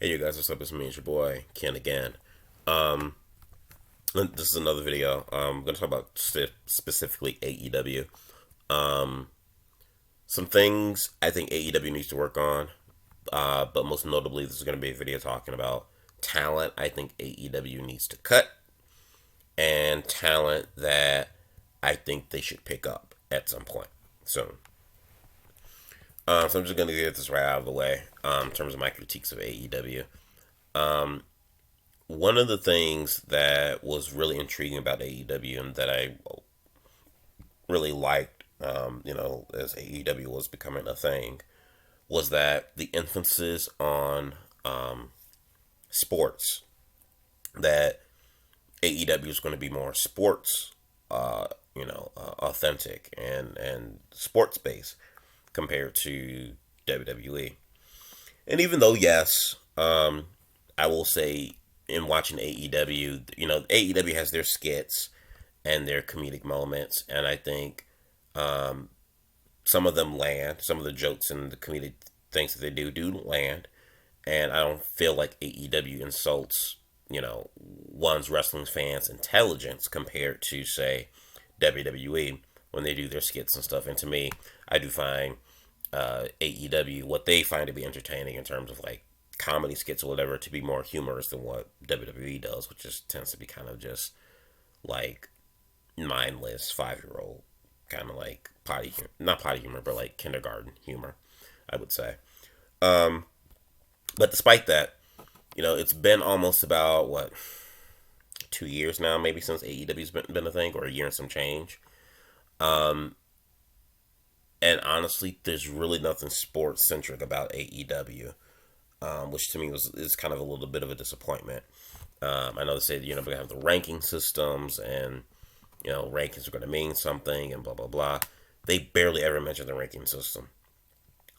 Hey, you guys, what's up? It's me, it's your boy, Ken again. Um, this is another video. I'm going to talk about specifically AEW. Um, some things I think AEW needs to work on, but most notably, this is going to be a video talking about talent I think AEW needs to cut and talent that I think they should pick up at some point soon. So I'm just going to get this right out of the way in terms of my critiques of AEW. One of the things that was really intriguing about AEW and that I really liked, as AEW was becoming a thing, was that the emphasis on sports. That AEW is going to be more sports, authentic and sports based compared to WWE. And even though, yes, I will say in watching AEW, AEW has their skits and their comedic moments, and I think some of them land. Some of the jokes and the comedic things that they do land, and I don't feel like AEW insults, one's wrestling fans' intelligence compared to, say, WWE when they do their skits and stuff. And to me, I do find AEW, what they find to be entertaining in terms of like comedy skits or whatever, to be more humorous than what WWE does, which just tends to be kind of just like mindless 5-year-old kind of like potty humor, not potty humor, but like kindergarten humor, I would say. But despite that, it's been almost about what 2 years now, maybe since AEW's been a thing, or a year and some change. Um, and honestly, there's really nothing sports centric about AEW, which to me is kind of a little bit of a disappointment. I know they say we're gonna have the ranking systems, and rankings are gonna mean something, and blah blah blah. They barely ever mention the ranking system,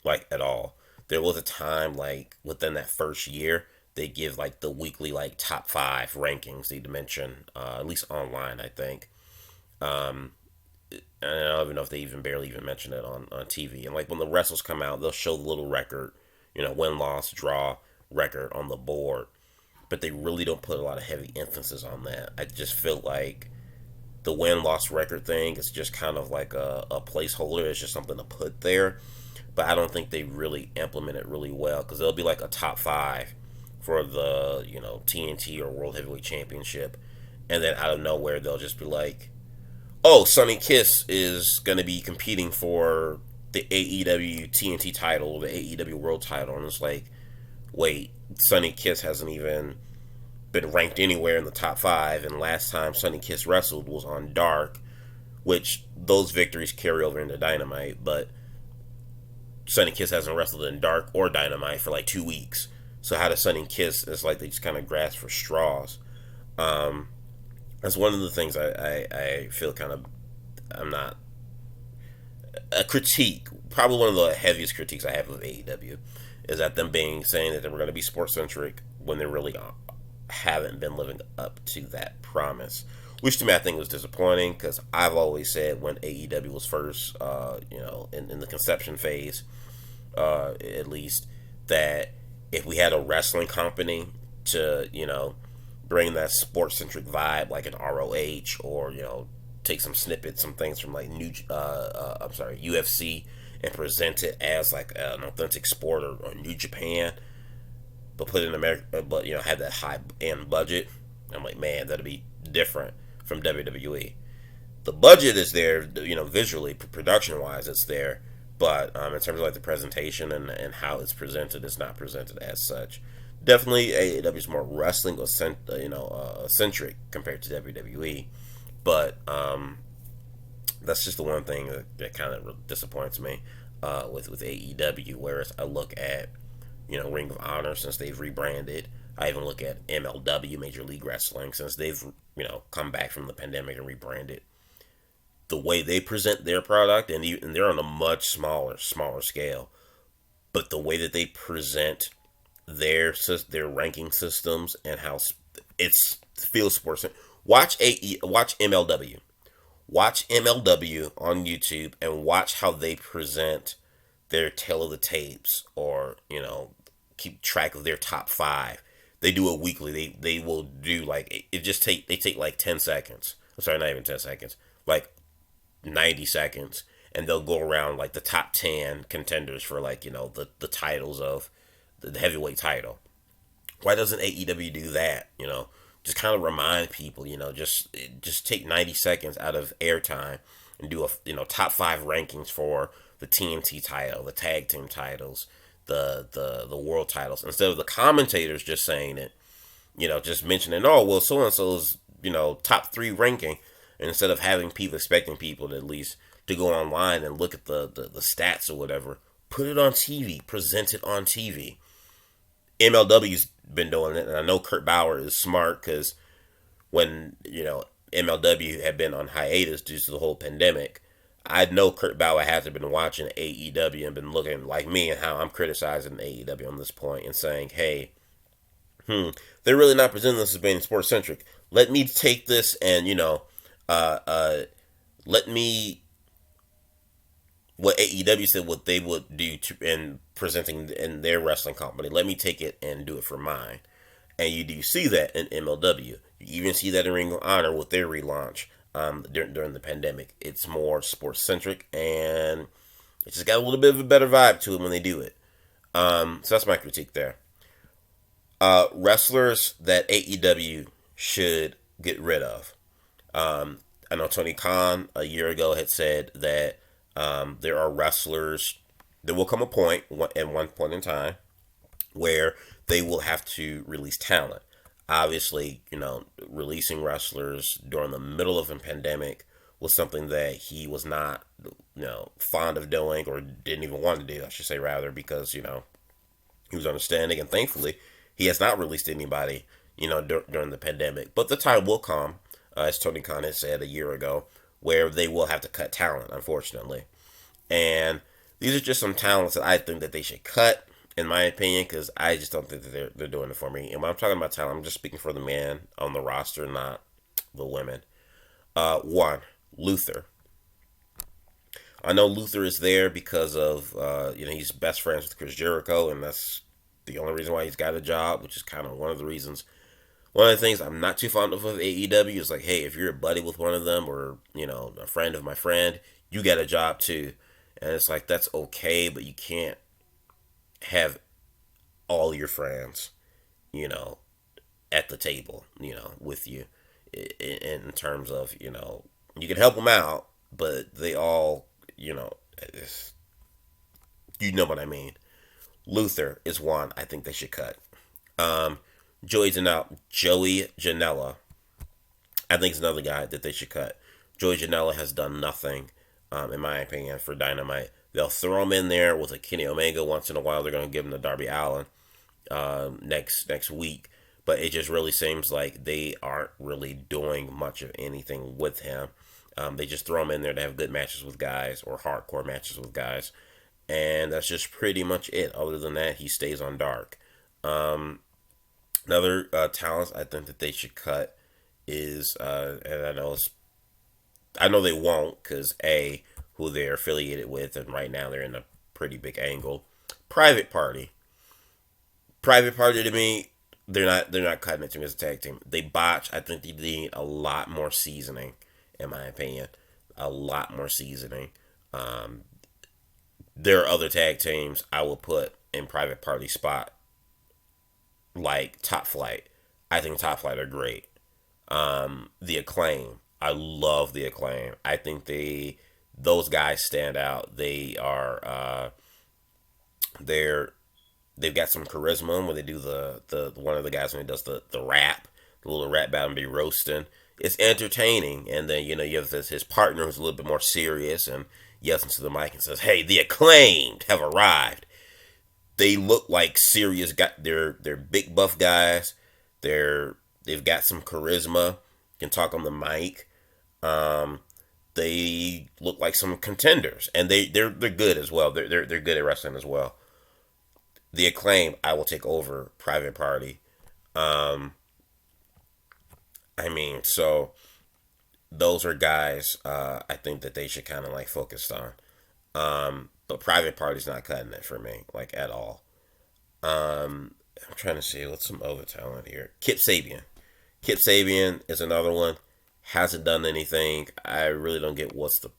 like at all. There was a time like within that first year they give like the weekly like top five rankings they mention, at least online, I think. Um, and I don't even know if they even barely even mention it on TV. And like when the wrestlers come out, they'll show the little record, win, loss, draw record on the board, but they really don't put a lot of heavy emphasis on that. I just feel like the win loss record thing is just kind of like a placeholder. It's just something to put there, but I don't think they really implement it really well, because there'll be like a top five for the TNT or World Heavyweight Championship, and then out of nowhere they'll just be like, "Oh, Sonny Kiss is going to be competing for the AEW TNT title, or the AEW World title," and it's like, wait, Sonny Kiss hasn't even been ranked anywhere in the top five, and last time Sonny Kiss wrestled was on Dark, which those victories carry over into Dynamite, but Sonny Kiss hasn't wrestled in Dark or Dynamite for like 2 weeks. So how does Sonny Kiss? It's like they just kind of grasp for straws. Um, that's one of the things I feel kind of, I'm not, a critique, probably one of the heaviest critiques I have of AEW, is that them saying that they were going to be sports centric when they really haven't been living up to that promise. Which to me I think was disappointing, because I've always said when AEW was first, in the conception phase, at least, that if we had a wrestling company to, bring that sports centric vibe, like an ROH, or take some snippets, some things from like UFC, and present it as like an authentic sport, or New Japan, but put it in America, but have that high end budget. I'm like, man, that'd be different from WWE. The budget is there, visually, production wise, it's there, but in terms of like the presentation and how it's presented, it's not presented as such. Definitely, AEW is more wrestling centric compared to WWE, but that's just the one thing that kind of disappoints me with AEW. Whereas I look at Ring of Honor, since they've rebranded. I even look at MLW, Major League Wrestling, since they've come back from the pandemic and rebranded. The way they present their product, and they're on a much smaller scale, but the way that they present their ranking systems, and how it's feels sports. Watch MLW. Watch MLW on YouTube, and watch how they present their tail of the tapes, or keep track of their top five. They do it weekly. They will do like it just take they take like 10 seconds. I'm sorry, not even 10 seconds. Like 90 seconds, and they'll go around like the top 10 contenders for like the titles of the heavyweight title. Why doesn't AEW do that? Just kind of remind people. Just take 90 seconds out of airtime and do a top five rankings for the TNT title, the tag team titles, the world titles, instead of the commentators just saying it. Just mentioning, oh well, so and so's top three ranking, and instead of having people expecting people to at least to go online and look at the stats or whatever, put it on TV, present it on TV. MLW's been doing it, and I know Kurt Bauer is smart because when MLW had been on hiatus due to the whole pandemic, I know Kurt Bauer hasn't been watching AEW and been looking like me and how I'm criticizing AEW on this point and saying, hey, they're really not presenting this as being sports centric. Let me take this and let me what AEW said what they would do in presenting in their wrestling company. Let me take it and do it for mine. And you do see that in MLW. You even see that in Ring of Honor with their relaunch during the pandemic. It's more sports centric, and it's just got a little bit of a better vibe to it when they do it. So that's my critique there. Wrestlers that AEW should get rid of. I know Tony Khan a year ago had said that there are wrestlers. There will come a point at one point in time where they will have to release talent. Obviously, releasing wrestlers during the middle of a pandemic was something that he was not, fond of doing, or didn't even want to do, I should say, rather, because, he was understanding, and thankfully, he has not released anybody, during the pandemic. But the time will come, as Tony Khan has said a year ago, where they will have to cut talent, unfortunately. And these are just some talents that I think that they should cut, in my opinion, because I just don't think that they're doing it for me. And when I'm talking about talent, I'm just speaking for the men on the roster, not the women. One, Luther. I know Luther is there because of he's best friends with Chris Jericho, and that's the only reason why he's got a job, which is kind of one of the reasons. One of the things I'm not too fond of AEW is like, hey, if you're a buddy with one of them, or a friend of my friend, you get a job too, and it's like that's okay, but you can't have all your friends, at the table, with you, in terms of, you can help them out, but they all, you know what I mean. Luther is one I think they should cut. Joey Janela, I think is another guy that they should cut. Joey Janela has done nothing, in my opinion, for Dynamite. They'll throw him in there with a Kenny Omega once in a while. They're going to give him the Darby Allin next week. But it just really seems like they aren't really doing much of anything with him. They just throw him in there to have good matches with guys, or hardcore matches with guys. And that's just pretty much it. Other than that, he stays on Dark. Another talent I think that they should cut is, and I know they won't, because who they're affiliated with, and right now they're in a pretty big angle. Private Party. Private Party, to me, they're not cutting it to me as a tag team. They botch. I think they need a lot more seasoning, in my opinion. A lot more seasoning. There are other tag teams I will put in Private Party spot, like Top Flight. I think Top Flight are great. The Acclaim. I love the Acclaim. I think those guys stand out. They are they've got some charisma when they do the one of the guys when he does the rap, the little rap battle and be roasting. It's entertaining, and then you have his partner who's a little bit more serious and yells into the mic and says, "Hey, the Acclaimed have arrived." They look like serious. They're big buff guys. They've got some charisma. Can talk on the mic. They look like some contenders, and they're good as well. They're good at wrestling as well. The Acclaim, I will take over Private Party. So those are guys I think that they should kind of like focus on. But Private Party's not cutting it for me, like, at all. I'm trying to see what's some other talent here. Kip Sabian. Kip Sabian is another one. Hasn't done anything. I really don't get what's the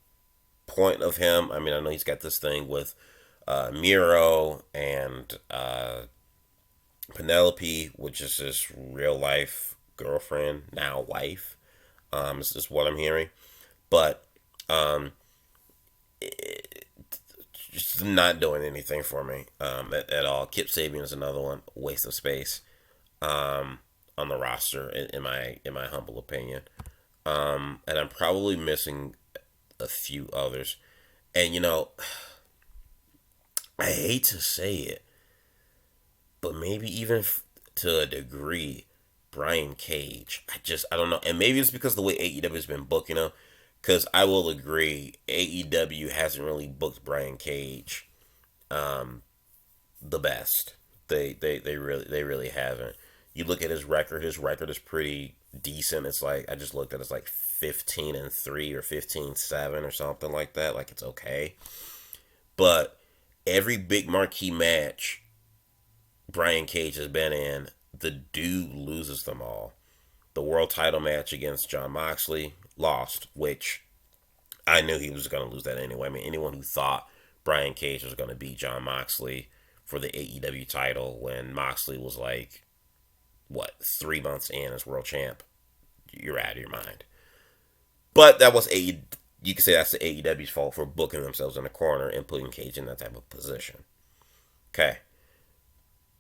point of him. I mean, I know he's got this thing with Miro and Penelope, which is his real life girlfriend, now wife. This is what I'm hearing. But um, it, just not doing anything for me at all. Kip Sabian is another one. Waste of space on the roster, in my humble opinion. And I'm probably missing a few others. And I hate to say it, but maybe even to a degree, Brian Cage. I don't know, and maybe it's because of the way AEW has been booking him. Because I will agree, AEW hasn't really booked Brian Cage the best. They really haven't. You look at his record. His record is pretty decent. It's like I just looked at. It's like 15-3 or 15-7 or something like that. Like it's okay, but every big marquee match Brian Cage has been in, the dude loses them all. The world title match against John Moxley lost, which I knew he was going to lose that anyway. I mean, anyone who thought Brian Cage was going to beat John Moxley for the AEW title when Moxley was like, what, 3 months in as world champ, you're out of your mind. But that was you could say that's the AEW's fault for booking themselves in a corner and putting Cage in that type of position. Okay.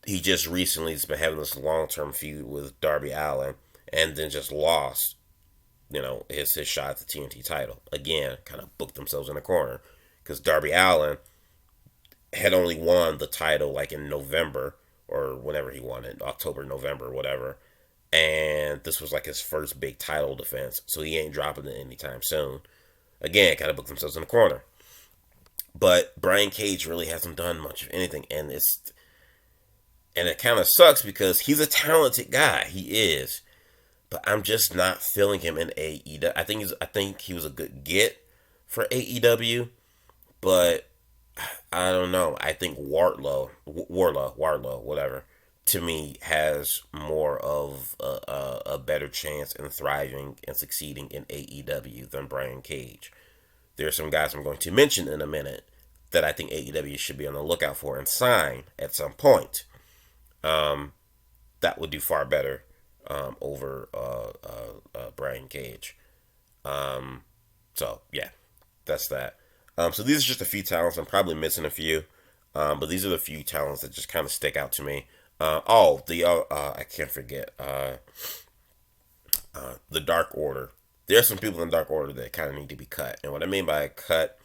He just recently has been having this long-term feud with Darby Allin and then just lost, his shot at the TNT title. Again, kind of booked themselves in a corner because Darby Allin had only won the title like in November or whenever he won it, October, November, whatever. And this was like his first big title defense, so he ain't dropping it anytime soon. Again, kind of booked themselves in the corner. But Brian Cage really hasn't done much of anything, and it kind of sucks because he's a talented guy. He is, but I'm just not feeling him in AEW. I think he was a good get for AEW, but I don't know. I think Warlow, whatever, to me has more of a better chance in thriving and succeeding in AEW than Brian Cage. There are some guys I'm going to mention in a minute that I think AEW should be on the lookout for and sign at some point. That would do far better over Brian Cage. So yeah, that's that. So these are just a few talents. I'm probably missing a few, but these are the few talents that just kind of stick out to me. I can't forget the Dark Order. There are some people in the Dark Order that kind of need to be cut, and what I mean by cut,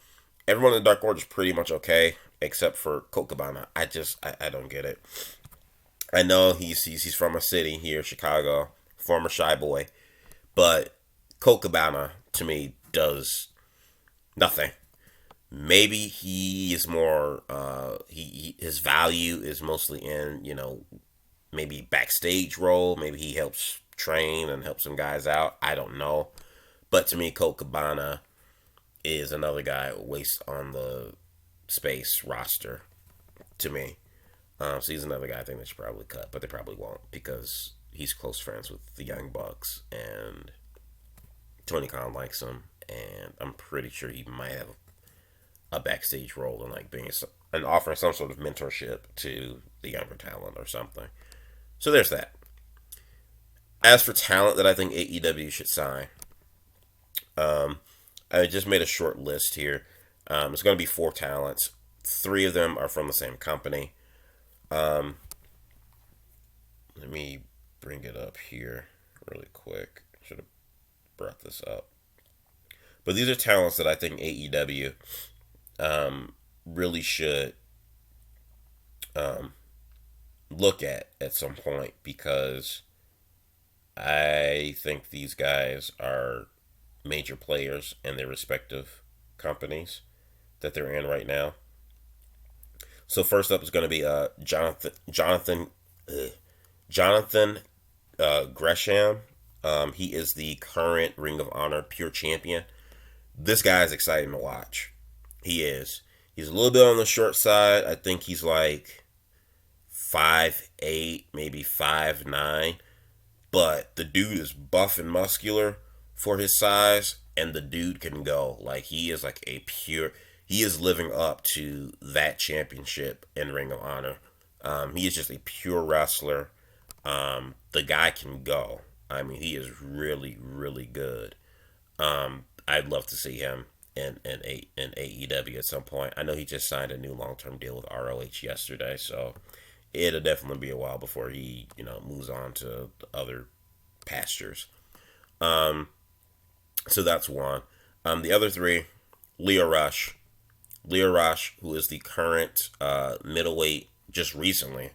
everyone in the Dark Order is pretty much okay except for Colt Cabana. I don't get it. I know he's from a city here, Chicago, former Shy Boy, but Colt Cabana to me does nothing. Maybe he is more. His value is mostly in maybe backstage role. Maybe he helps train and help some guys out. I don't know, but to me, Colt Cabana is another guy waste on the space roster. To me, so he's another guy I think they should probably cut, but they probably won't because he's close friends with the Young Bucks and Tony Khan likes him, and I'm pretty sure he might have a backstage role in like being and offering some sort of mentorship to the younger talent or something. So there's that. As for talent that I think AEW should sign, I just made a short list here. It's going to be 4 talents. 3 of them are from the same company. Let me bring it up here really quick. Should have brought this up. But these are talents that I think AEW really should look at some point because I think these guys are major players in their respective companies that they're in right now. So first up is going to be Jonathan Gresham. He is the current Ring of Honor Pure Champion. This guy is exciting to watch. He is. He's a little bit on the short side. I think he's like 5'8", maybe 5'9", but the dude is buff and muscular for his size, and the dude can go. Like, he is like a pure. He is living up to that championship in Ring of Honor. He is just a pure wrestler. The guy can go. I mean, he is really, really good. I'd love to see him in AEW at some point. I know he just signed a new long term deal with ROH yesterday, so it'll definitely be a while before he moves on to other pastures. So that's one. The other three, Leo Rush. Leo Rush, who is the current middleweight, just recently,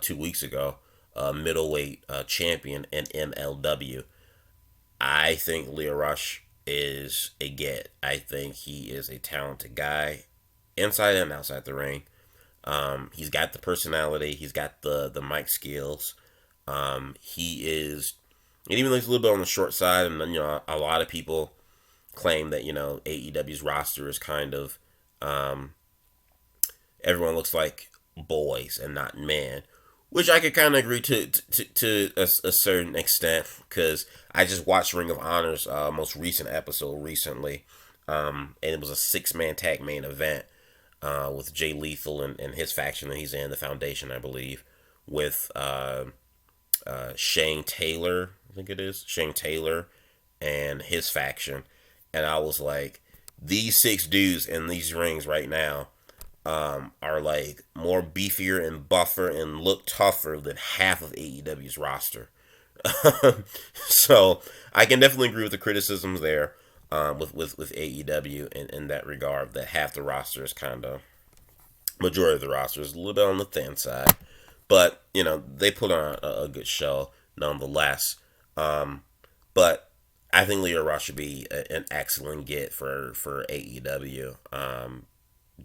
2 weeks ago, middleweight champion in MLW. I think Leo Rush is a get. I think he is a talented guy, inside and outside the ring. He's got the personality. He's got the mic skills. He is, and even though he's a little bit on the short side, and a lot of people claim that AEW's roster is kind of everyone looks like boys and not men, which I could kind of agree to a certain extent, because I just watched Ring of Honor's most recent episode recently, and it was a 6-man tag main event with Jay Lethal and his faction that he's in, the Foundation, I believe, with Shane Taylor, I think it is, Shane Taylor and his faction. And I was like, these 6 dudes in these rings right now are like more beefier and buffer and look tougher than half of AEW's roster. So I can definitely agree with the criticisms there with AEW in that regard, that half the roster is kind of, majority of the roster is a little bit on the thin side. But, they put on a good show nonetheless. But I think Leo Rush should be an excellent get for AEW.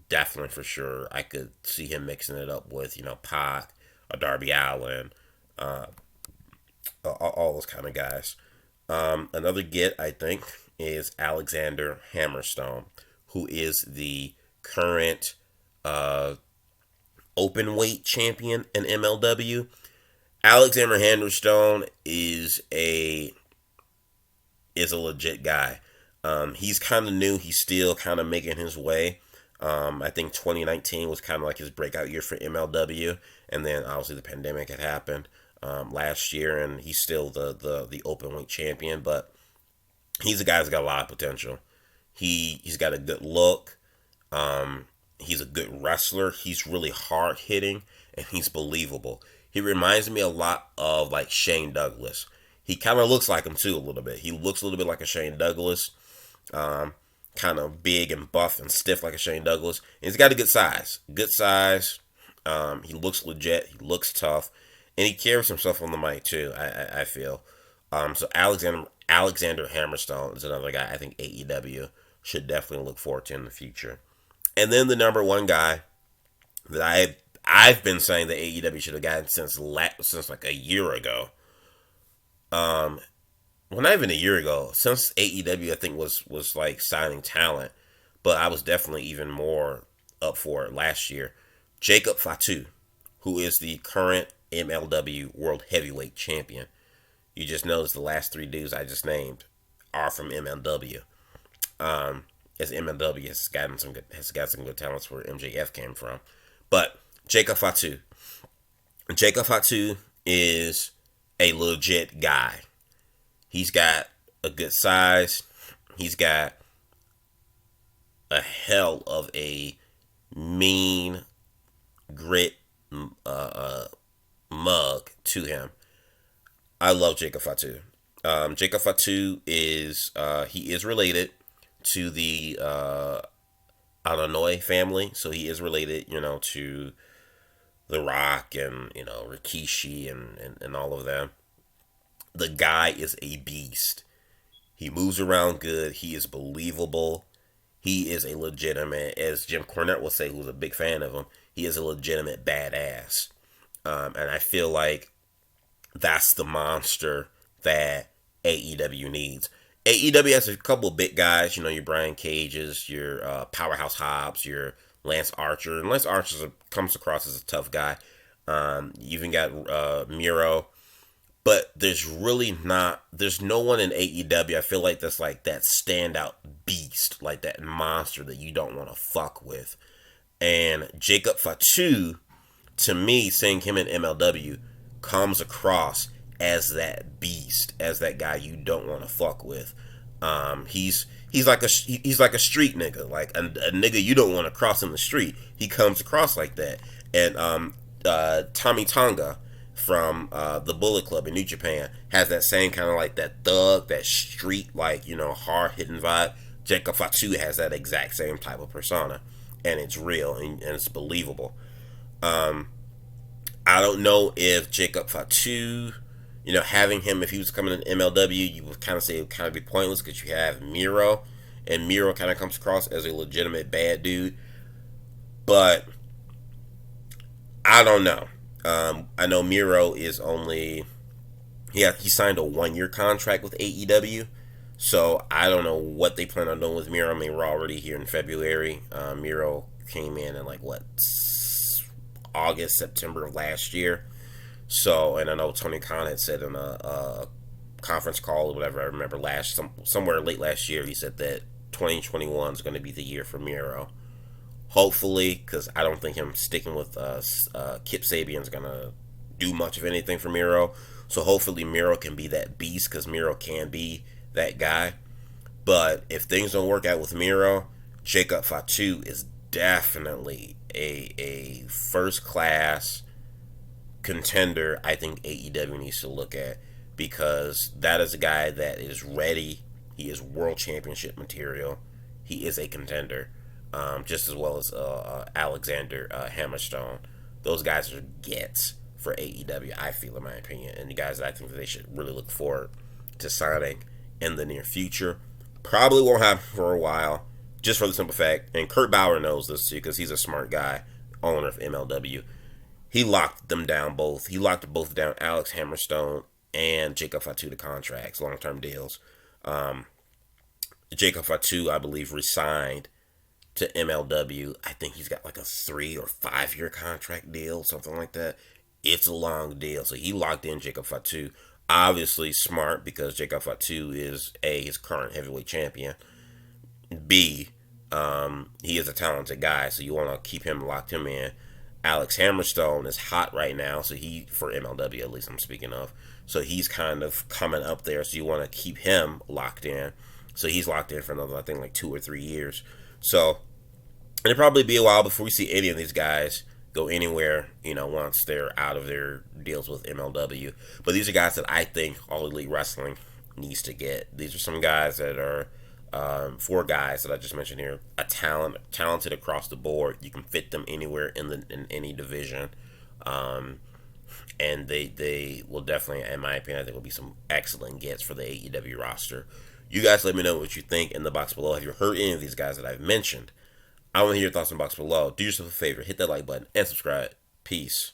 Definitely, for sure. I could see him mixing it up with, Pac, or Darby Allin, all those kind of guys. Another get, I think, is Alexander Hammerstone, who is the current open weight champion in MLW. Alexander Hammerstone is a legit guy. He's kind of new. He's still kind of making his way. I think 2019 was kind of like his breakout year for MLW, and then obviously the pandemic had happened last year, and he's still the open weight champion. But he's a guy that's got a lot of potential. He's got a good look. He's a good wrestler. He's really hard hitting, and he's believable. He reminds me a lot of like Shane Douglas. He kind of looks like him too a little bit. He looks a little bit like a Shane Douglas. Kind of big and buff and stiff like a Shane Douglas. And he's got a good size. Good size. He looks legit. He looks tough. And he carries himself on the mic too, I feel. So Alexander Hammerstone is another guy I think AEW should definitely look forward to in the future. And then the number one guy that I've been saying that AEW should have gotten since like a year ago. Well, not even a year ago. Since AEW, I think, was like signing talent, but I was definitely even more up for it last year. Jacob Fatu, who is the current MLW World Heavyweight Champion. You just notice the last 3 dudes I just named are from MLW. As MLW has got some good talents where MJF came from, but Jacob Fatu is a legit guy. He's got a good size. He's got a hell of a mean grit mug to him. I love Jacob Fatu. Jacob Fatu is he is related to the Illinois family, so he is related, to The Rock and Rikishi and all of them. The guy is a beast. He moves around good. He is believable. He is a legitimate, as Jim Cornette will say, who's a big fan of him, he is a legitimate badass. And I feel like that's the monster that AEW needs. AEW has a couple of big guys, your Brian Cages, your Powerhouse Hobbs, your Lance Archer. And Lance Archer comes across as a tough guy. You even got Miro, but there's no one in AEW. I feel like that's like that standout beast, like that monster that you don't want to fuck with. And Jacob Fatu, to me, seeing him in MLW comes across as that beast, as that guy you don't want to fuck with. He's like a street nigga, like a nigga you don't want to cross in the street. He comes across like that. And Tommy Tonga from the Bullet Club in New Japan has that same kind of like that thug, that street, like, hard hitting vibe. Jacob Fatu has that exact same type of persona, and it's real and it's believable. I don't know if Jacob Fatu, having him, if he was coming in MLW, you would kind of say it would kind of be pointless because you have Miro, and Miro kind of comes across as a legitimate bad dude. But I don't know. I know Miro is only, he signed a 1 year contract with AEW. So I don't know what they plan on doing with Miro. I mean, we're already here in February. Miro came in like what, August, September of last year. So, and I know Tony Khan had said in a conference call or whatever, I remember somewhere late last year, he said that 2021 is going to be the year for Miro. Hopefully, because I don't think him sticking with Kip Sabian is going to do much of anything for Miro. So hopefully Miro can be that beast, because Miro can be that guy. But if things don't work out with Miro, Jacob Fatu is definitely a first class contender I think AEW needs to look at, because that is a guy that is ready. He is world championship material. He is a contender, just as well as Alexander Hammerstone. Those guys are gets for AEW, I feel, in my opinion, and the guys that I think that they should really look forward to signing in the near future. Probably won't happen for a while, just for the simple fact, and Kurt Bauer knows this too, because he's a smart guy, owner of MLW. He locked them down both. He locked both down, Alex Hammerstone and Jacob Fatu, to contracts, long-term deals. Jacob Fatu, I believe, resigned to MLW. I think he's got like a 3 or 5 year contract deal, something like that. It's a long deal. So he locked in Jacob Fatu. Obviously smart, because Jacob Fatu is A, his current heavyweight champion. B, he is a talented guy, so you want to keep him, locked him in. Alex Hammerstone is hot right now, so for MLW at least I'm speaking of. So he's kind of coming up there, so you want to keep him locked in. So he's locked in for another, I think, like 2 or 3 years. So it'll probably be a while before we see any of these guys go anywhere, once they're out of their deals with MLW. But these are guys that I think All Elite Wrestling needs to get. These are some guys that are 4 guys that I just mentioned here, talented across the board. You can fit them anywhere in any division, and they will definitely, in my opinion, I think will be some excellent gets for the AEW roster. You guys let me know what you think in the box below. Have you heard any of these guys that I've mentioned? I want to hear your thoughts in the box below. Do yourself a favor, hit that like button and subscribe. Peace.